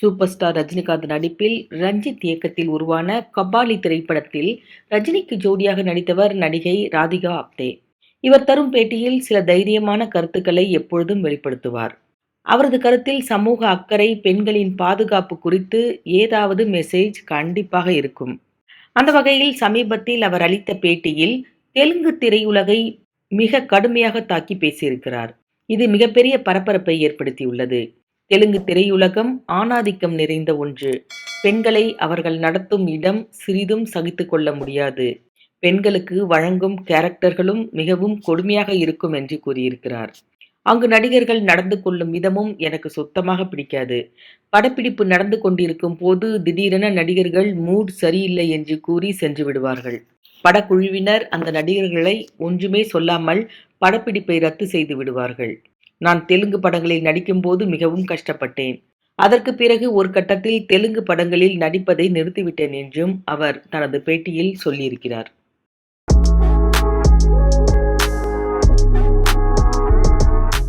Super star Rajinikanth நடிப்பில் ரஞ்சித் இயக்கத்தில் உருவான கபாலி திரைப்படத்தில் ரஜினிக்கு ஜோடியாக நடித்தவர் நடிகை ராதிகா ஆப்தே. இவர் தரும் பேட்டியில் சில தைரியமான கருத்துக்களை எப்பொழுதும் வெளிப்படுத்துவார். அவரது கருத்தில் சமூக அக்கறை, பெண்களின் பாதுகாப்பு குறித்து ஏதாவது மெசேஜ் கண்டிப்பாக இருக்கும். அந்த வகையில் சமீபத்தில் அவர் அளித்த பேட்டியில் தெலுங்கு திரையுலகை மிக கடுமையாக தாக்கி பேசியிருக்கிறார். இது மிகப்பெரிய பரபரப்பை ஏற்படுத்தியுள்ளது. தெலுங்கு திரையுலகம் ஆணாதிக்கம் நிறைந்த ஒன்று. பெண்களை அவர்கள் நடத்தும் இடம் சிறிதும் சகித்துக் கொள்ள முடியாது. பெண்களுக்கு வழங்கும் கேரக்டர்களும் மிகவும் கொடுமையாக இருக்கும் என்று கூறியிருக்கிறார். அங்கு நடிகர்கள் நடந்து கொள்ளும் விதமும் எனக்கு சுத்தமாக பிடிக்காது. படப்பிடிப்பு நடந்து கொண்டிருக்கும் போது திடீரென நடிகர்கள் மூட் சரியில்லை என்று கூறி சென்று விடுவார்கள். படக்குழுவினர் அந்த நடிகர்களை ஒன்றுமே சொல்லாமல் படப்பிடிப்பை ரத்து செய்து விடுவார்கள். நான் தெலுங்கு படங்களில் நடிக்கும்போது மிகவும் கஷ்டப்பட்டேன். அதற்கு பிறகு ஒரு கட்டத்தில் தெலுங்கு படங்களில் நடிப்பதை நிறுத்திவிட்டேன் என்றும் அவர் தனது பேட்டியில் சொல்லியிருக்கிறார்.